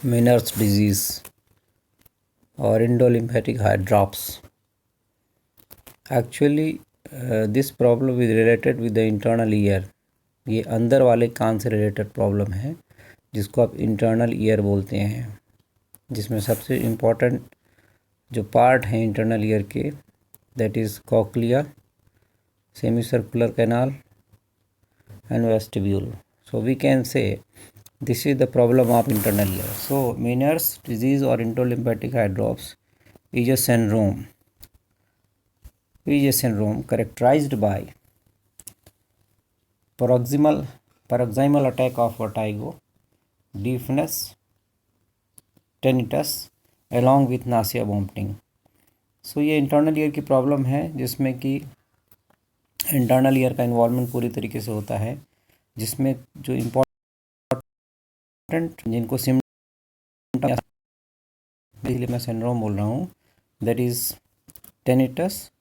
Meniere's disease or endolymphatic hair drops. Actually, this problem is related with the internal ear. ये अंदर वाले कान से related problem है जिसको आप इंटरनल ईयर बोलते हैं, जिसमें सबसे इम्पॉर्टेंट जो पार्ट है इंटरनल ईयर के, that is cochlea, semi circular canal and vestibule. So we can say this is the problem of internal ear. So Meniere's disease or endolymphatic hair drops is a syndrome characterized by paroxysmal attack of vertigo, deafness, tinnitus along with nausea, vomiting. So ये internal ear की problem है जिसमें कि internal ear का involvement पूरी तरीके से होता है, जिसमें जो इम्पोर्टेंट जिनको सिम्टम, इसलिए मैं सिंड्रोम बोल रहा हूँ, that is tinnitus,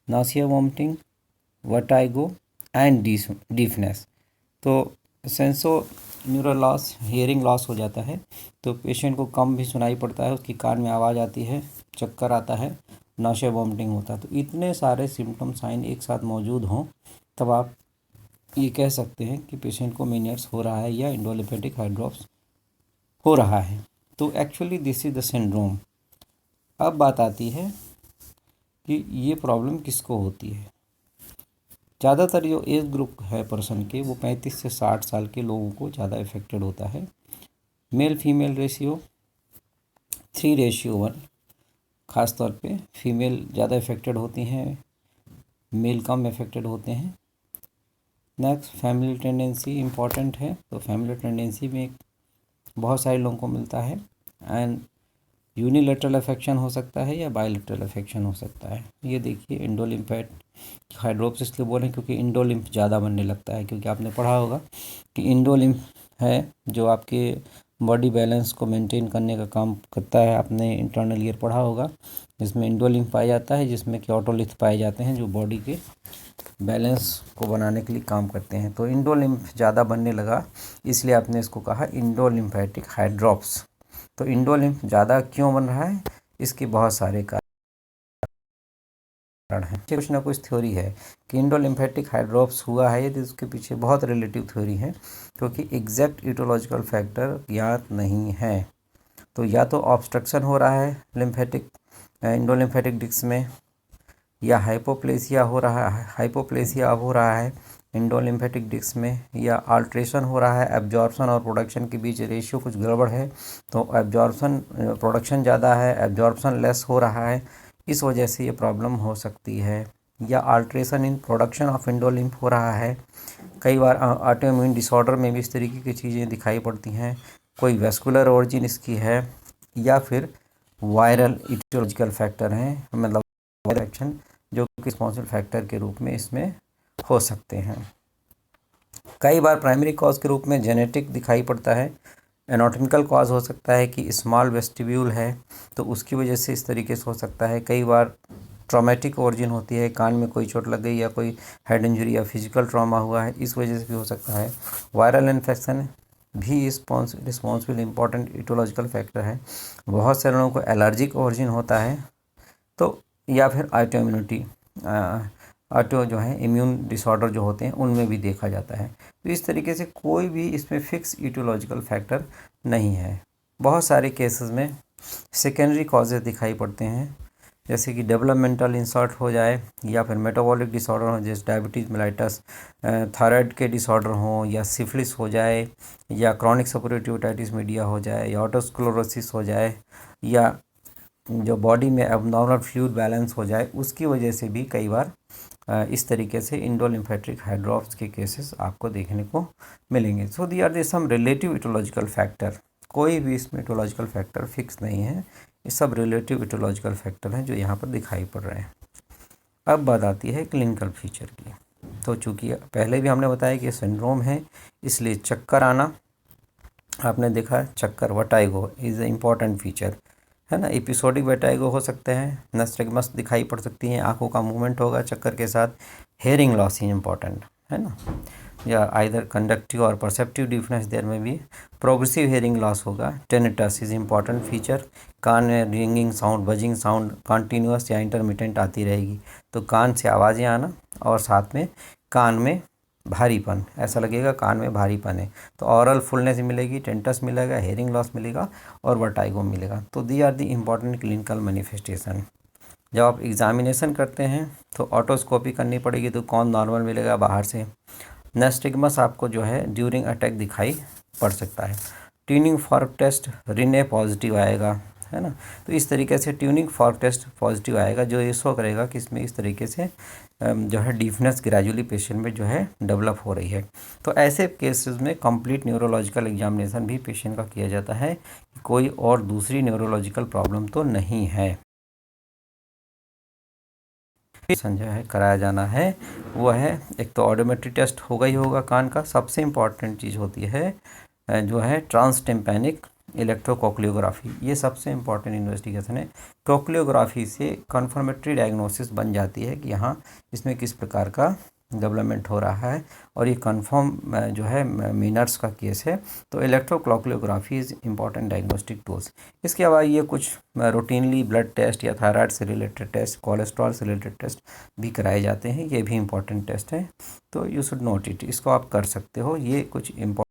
Nasiya, vomiting, vertigo and deafness. तो सेंसो न्यूरल लॉस, हियरिंग लॉस हो जाता है, तो पेशेंट को कम भी सुनाई पड़ता है, उसकी कान में आवाज़ आती है, चक्कर आता है, नासिया, वॉमिटिंग होता है. तो इतने सारे सिम्टम साइन एक साथ मौजूद हों तब आप ये कह सकते हैं कि पेशेंट को मेनियर्स हो रहा है या एंडोलिम्फेटिक हार्ट ड्रॉप्स हो रहा है. तो actually this is the syndrome. अब बात आती है कि ये प्रॉब्लम किसको होती है. ज़्यादातर जो एज ग्रुप है पर्सन के, वो 35 से 60 साल के लोगों को ज़्यादा इफेक्टेड होता है. Male female ratio 3:1. ख़ास तौर पे फीमेल ज़्यादा इफेक्टेड होती हैं, मेल कम इफेक्टेड होते हैं. नेक्स्ट, फैमिली टेंडेंसी इम्पॉर्टेंट है. तो फैमिली टेंडेंसी में बहुत सारे लोगों को मिलता है. एंड यूनिलेटरल अफेक्शन हो सकता है या बायलेटरल अफेक्शन हो सकता है. ये देखिए एंडोलिम्फेटिक हार्ट ड्रॉप्स इसलिए बोल रहे हैं क्योंकि इंडोलिम्फ ज़्यादा बनने लगता है, क्योंकि आपने पढ़ा होगा कि इंडोलिम्फ है जो आपके बॉडी बैलेंस को मेंटेन करने का काम करता है. आपने इंटरनल ईयर पढ़ा होगा जिसमें इंडोलिम्फ पाया जाता है, जिसमें कि ऑटोलिथ पाए जाते हैं जो बॉडी के बैलेंस को बनाने के लिए काम करते हैं. तो इंडोलिम्फ ज़्यादा बनने लगा, इसलिए आपने इसको कहा इंडोलिम्फेटिक हार्ट ड्रॉप्स. तो इंडोलिम्फ ज़्यादा क्यों बन रहा है, इसके बहुत सारे कारण हैं. कुछ ना कुछ थ्योरी है कि इंडोलिम्फेटिक हार्ट ड्रॉप्स हुआ है, यदि उसके पीछे बहुत रिलेटिव थ्योरी है, क्योंकि एग्जैक्ट इटोलॉजिकल फैक्टर ज्ञात नहीं है. तो या तो ऑब्स्ट्रक्शन हो रहा है लिम्फेटिक इंडोलिम्फेटिक डिस्क में, या हाइपोप्लेसिया हो रहा है इंडोलिम्फेटिक डिस्क में, या अल्ट्रेशन हो रहा है, एब्जॉर्प्शन और प्रोडक्शन के बीच रेशियो कुछ गड़बड़ है, तो एब्जॉर्प्शन प्रोडक्शन ज़्यादा है, एब्जॉर्प्शन लेस हो रहा है, इस वजह से ये प्रॉब्लम हो सकती है. या अल्ट्रेशन इन प्रोडक्शन ऑफ इंडोलिम्फ हो रहा है. कई बार ऑटोइम्यून डिसऑर्डर में भी इस तरीके की चीज़ें दिखाई पड़ती हैं. कोई वेस्कुलर ओरिजिन इसकी है, या फिर वायरल इटियोलॉजिकल फैक्टर हैं, मतलब वायरल जो कि रिस्पॉन्सिबल फैक्टर के रूप में इसमें हो सकते हैं. कई बार प्राइमरी कॉज के रूप में जेनेटिक दिखाई पड़ता है. एनाटॉमिकल कॉज हो सकता है कि स्मॉल वेस्टिब्यूल है, तो उसकी वजह से इस तरीके से हो सकता है. कई बार ट्रॉमेटिक ओरिजिन होती है, कान में कोई चोट लग गई या कोई हेड इंजरी या फिजिकल ट्रॉमा हुआ है, इस वजह से भी हो सकता है. वायरल इन्फेक्शन भी रिस्पॉन्सिबल इम्पॉर्टेंट इटोलॉजिकल फैक्टर है. बहुत सारे लोगों को एलर्जिक ओरिजिन होता है, तो या फिर ऑटो जो है इम्यून डिसऑर्डर जो होते हैं उनमें भी देखा जाता है. तो इस तरीके से कोई भी इसमें फिक्स इटियोलॉजिकल फैक्टर नहीं है. बहुत सारे केसेस में सेकेंडरी कॉजेज दिखाई पड़ते हैं, जैसे कि डेवलपमेंटल इंसल्ट हो जाए, या फिर मेटाबॉलिक डिसऑर्डर हो जैसे डायबिटीज़ मेलाइटस, थायराइड के डिसऑर्डर हो, या सिफिलिस हो जाए, या क्रॉनिक सपोरेटिव ओटाइटिस मीडिया हो जाए, या ऑटोस्क्लेरोसिस हो जाए, या जो बॉडी में एबनॉर्मल फ्लूइड बैलेंस हो जाए, उसकी वजह से भी कई बार इस तरीके से इंडोलिम्फेटिक हार्ट ड्रॉप्स के केसेस आपको देखने को मिलेंगे. So there are some relative etiological factor. कोई भी इसमें इटोलॉजिकल फैक्टर फिक्स नहीं है, ये सब रिलेटिव इटोलॉजिकल फैक्टर हैं जो यहाँ पर दिखाई पड़ रहे हैं. अब बात आती है क्लिनिकल फीचर की. तो चूँकि पहले भी हमने बताया कि सिंड्रोम है, इसलिए चक्कर आना, आपने देखा चक्कर, vertigo is a important feature है ना. एपिसोडिक वर्टाइगो हो सकते हैं, नस्टैग्मस दिखाई पड़ सकती हैं, आंखों का मूवमेंट होगा चक्कर के साथ. हेयरिंग लॉस ही इम्पॉर्टेंट है ना. या आइदर कंडक्टिव और परसेप्टिव डिफरेंस देयर में भी प्रोग्रेसिव हेयरिंग लॉस होगा। टेनिटस इज इम्पॉर्टेंट फीचर, कान में ringing sound, buzzing sound continuous या इंटरमिटेंट आती रहेगी, तो कान से आवाज़ें आना और साथ में कान में भारीपन, ऐसा लगेगा कान में भारीपन है, तो ऑरल फुलनेस मिलेगी, टेनिटस मिलेगा, हेयरिंग लॉस मिलेगा और वर्टाइगो मिलेगा। तो there are the important clinical manifestation. जब आप एग्जामिनेशन करते हैं तो ऑटोस्कोपी करनी पड़ेगी, तो कौन नॉर्मल मिलेगा बाहर से। नेस्टिग्मस आपको जो है ड्यूरिंग अटैक दिखाई पड़ सकता है। Tuning fork test Rinne positive आएगा, है ना। तो इस तरीके से ट्यूनिंग फॉर्क टेस्ट पॉजिटिव आएगा, जो ये शो करेगा कि इसमें इस तरीके से जो है डीफनेस ग्रेजुअली पेशेंट में जो है डेवलप हो रही है। तो ऐसे केसेस में कंप्लीट न्यूरोलॉजिकल एग्जामिनेशन भी पेशेंट का किया जाता है कि कोई और दूसरी न्यूरोलॉजिकल प्रॉब्लम तो नहीं है। जो है कराया जाना है वो है, एक तो ऑडोमेट्री टेस्ट होगा ही होगा कान का। सबसे इम्पॉर्टेंट चीज़ होती है जो है ट्रांसटिम्पैनिक इलेक्ट्रोकोक्लियोग्राफी, ये सबसे इम्पॉर्टेंट इन्वेस्टिगेशन है। कोक्लियोग्राफी से कन्फर्मेटरी डायग्नोसिस बन जाती है कि यहाँ इसमें किस प्रकार का डेवलपमेंट हो रहा है, और ये कंफर्म जो है मीनर्स का केस है। तो इलेक्ट्रोकोक्लियोग्राफी इज़ इम्पॉर्टेंट डायग्नोस्टिक टूल्स। इसके अलावा ये कुछ रूटीनली ब्लड टेस्ट या थायराइड से रिलेटेड टेस्ट, कोलेस्ट्रॉल से रिलेटेड टेस्ट भी कराए जाते हैं, ये भी इम्पॉर्टेंट टेस्ट है, तो यू शुड नोट इट, इसको आप कर सकते हो। ये कुछ इम्पॉर्टेंट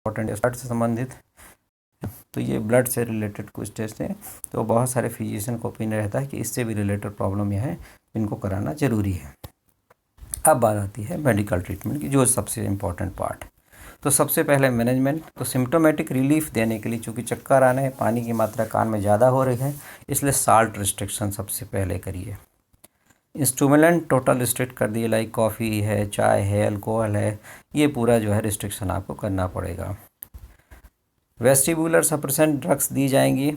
ब्लड से संबंधित, तो ये ब्लड से रिलेटेड कुछ टेस्ट हैं, तो बहुत सारे फिजिशियन को ओपिनियन रहता है कि इससे भी रिलेटेड प्रॉब्लम यह है, इनको कराना ज़रूरी है। अब बात आती है मेडिकल ट्रीटमेंट की, जो सबसे इम्पॉर्टेंट पार्ट है। तो सबसे पहले मैनेजमेंट, तो सिम्टोमेटिक रिलीफ देने के लिए, चूँकि चक्कर आने हैं, पानी की मात्रा कान में ज़्यादा हो रही है, इसलिए साल्ट रिस्ट्रिक्शन सबसे पहले करिए। इंस्ट्रूमेंट टोटल रिस्ट्रिक्ट कर दिए, लाइक कॉफ़ी है, चाय है, अल्कोहल है, ये पूरा जो है रिस्ट्रिक्शन आपको करना पड़ेगा। वेस्टिबुलर सप्रेसेंट ड्रग्स दी जाएंगी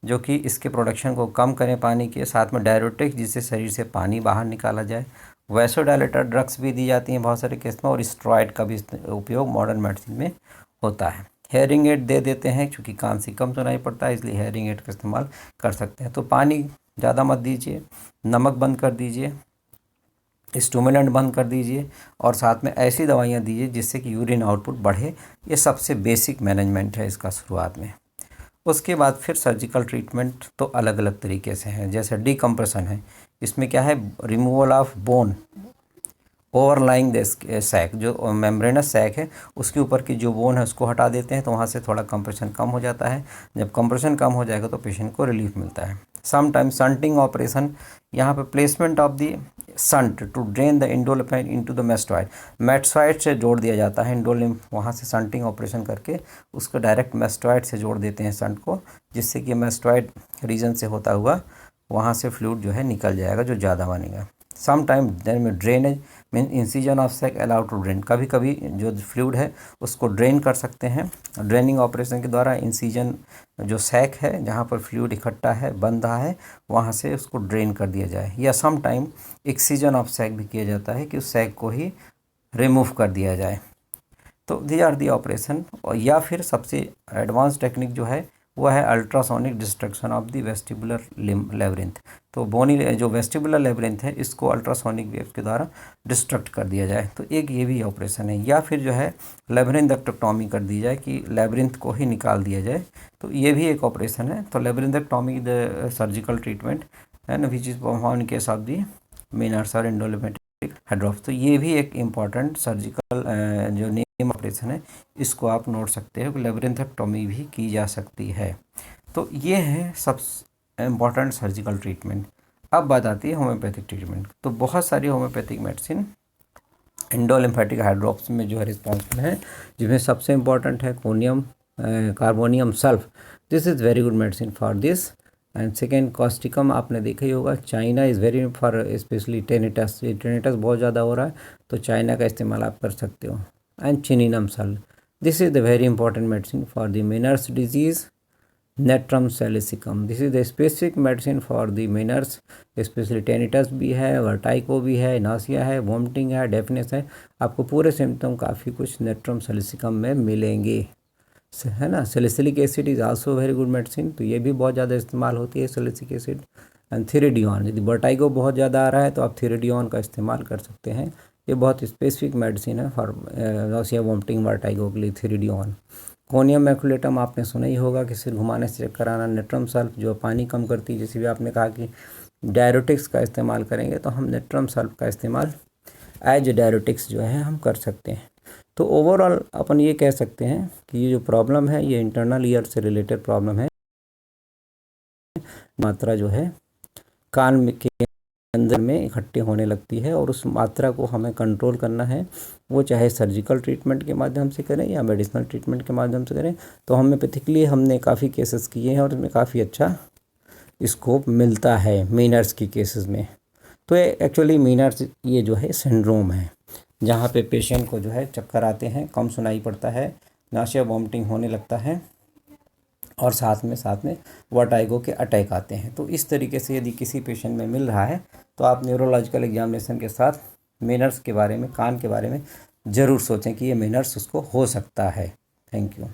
जो कि इसके प्रोडक्शन को कम करें पानी के, साथ में डायरेटिक्स जिससे शरीर से पानी बाहर निकाला जाए। वैसोडायलेटर ड्रग्स भी दी जाती हैं बहुत सारे केस में, और स्टेरॉइड का भी उपयोग मॉडर्न मेडिसिन में होता है। हेयरिंग एड दे देते हैं, क्योंकि कान से कम सुनाई पड़ता है, इसलिए हेयरिंग एड का इस्तेमाल कर सकते हैं। तो पानी ज़्यादा मत दीजिए, नमक बंद कर दीजिए, स्टिमुलेंट बंद कर दीजिए, और साथ में ऐसी दवाइयाँ दीजिए जिससे कि यूरिन आउटपुट बढ़े। ये सबसे बेसिक मैनेजमेंट है इसका शुरुआत में। उसके बाद फिर सर्जिकल ट्रीटमेंट तो अलग अलग तरीके से हैं, जैसे डीकम्प्रेशन है, इसमें क्या है, removal of bone overlying sac, जो मेम्ब्रेनस सैक है उसके ऊपर की जो बोन है उसको हटा देते हैं, तो वहाँ से थोड़ा कंप्रेशन कम हो जाता है। जब कंप्रेशन कम हो जाएगा तो पेशेंट को रिलीफ मिलता है। समटाइम संटिंग ऑपरेशन, यहाँ पे placement of the shunt to drain the endolymph into the mastoid, mastoid से जोड़ दिया जाता है इंडोलिम्फ, वहाँ से संटिंग ऑपरेशन करके उसको डायरेक्ट मेस्टॉइड से जोड़ देते हैं संट को, जिससे कि मेस्टॉइड रीजन से होता हुआ वहाँ से फ्लूइड जो है निकल जाएगा जो ज़्यादा बनेगा। समटाइम देर में drainage mean incision of sac allowed to drain, कभी कभी जो फ्लूइड है उसको ड्रेन कर सकते हैं ड्रेनिंग ऑपरेशन के द्वारा। इंसिजन जो सैक है जहाँ पर फ्लूइड इकट्ठा है, बन रहा है, वहाँ से उसको ड्रेन कर दिया जाए। या some time excision of sac भी किया जाता है कि उस सैक को ही रिमूव कर दिया जाए। तो दी आर दी ऑपरेशन। और या फिर सबसे एडवांस टेक्निक जो है वो है ultrasonic destruction of the vestibular labyrinth. तो बोनी जो वेस्टिबुलर लेब्रिंथ है इसको अल्ट्रासोनिक वेव के द्वारा डिस्ट्रक्ट कर दिया जाए, तो एक ये भी ऑपरेशन है। या फिर जो है लेब्रिंथेक्टोमी कर दी जाए कि लेब्रिंथ को ही निकाल दिया जाए, तो ये भी एक ऑपरेशन है। तो labyrinthectomy the surgical treatment and which is perform in case of the Meniere's और इंडोलिम्फेटिक हाइड्रोप्स। तो ये भी एक इम्पॉर्टेंट सर्जिकल जो नेम ऑपरेशन है, इसको आप नोट सकते हो कि लेब्रिंथेक्टोमी भी की जा सकती है। तो ये है सब इम्पॉर्टेंट सर्जिकल ट्रीटमेंट। अब बात आती है होम्योपैथिक ट्रीटमेंट। तो बहुत सारी होम्योपैथिक मेडिसिन इंडोलिम्फेटिक हाइड्रोप्स में जो है रिस्पॉन्सिबल है, जिसमें सबसे इम्पॉर्टेंट है conium carbonium sulph, this is very good medicine for this. And second Causticum, आपने देखा ही होगा, China is very for specially tinnitus, tinnitus बहुत ज़्यादा हो रहा है तो चाइना का इस्तेमाल आप कर सकते हो। And chininum sul, this is the very important medicine for the Meniere's disease, natrum salicylicum, this is the specific medicine for the Meniere's, especially tinnitus भी है, वर्टाइको भी है, नासिया है, वॉमिटिंग है, डेफनेस है, आपको पूरे सिम्टम काफ़ी कुछ नेट्रम सेलिसिकम में मिलेंगे, है ना। Salicylic acid is also very good medicine, तो ये भी बहुत ज़्यादा इस्तेमाल होती है सैलिसिलिक एसिड। एंड थिरिडियन, यदि वर्टाइगो बहुत ज़्यादा आ रहा है तो आप थिरिडियन का इस्तेमाल कर सकते हैं ये बहुत स्पेसिफिक मेडिसिन है फॉर नौसिया वॉमिटिंग वर्टाइगो के लिए थिरिडियोन। कोनियम मैकुलेटम आपने सुना ही होगा कि सिर घुमाने से चेक कराना। नेट्रम सल्फ जो पानी कम करती है, जैसे भी आपने कहा कि डायरेटिक्स का इस्तेमाल करेंगे तो हम नेट्रम सल्फ का इस्तेमाल एज डायरेटिक्स जो है हम कर सकते हैं। तो ओवरऑल अपन ये कह सकते हैं कि ये जो प्रॉब्लम है ये इंटरनल ईयर से रिलेटेड प्रॉब्लम है। मात्रा जो है कान के अंदर में इकट्ठे होने लगती है और उस मात्रा को हमें कंट्रोल करना है, वो चाहे सर्जिकल ट्रीटमेंट के माध्यम से करें या मेडिसिनल ट्रीटमेंट के माध्यम से करें। तो होम्योपैथिकली हमने काफ़ी केसेस किए हैं और इसमें काफ़ी अच्छा स्कोप मिलता है मीनर्स की केसेस में। तो एक्चुअली मीनर्स ये जो है सिंड्रोम है जहाँ पे पेशेंट को जो है चक्कर आते हैं, कम सुनाई पड़ता है, नाशिया वॉमिटिंग होने लगता है और साथ में वर्टाइगो के अटैक आते हैं। तो इस तरीके से यदि किसी पेशेंट में मिल रहा है तो आप न्यूरोलॉजिकल एग्जामिनेशन के साथ मेनर्स के बारे में, कान के बारे में ज़रूर सोचें कि ये मेनर्स उसको हो सकता है। Thank you.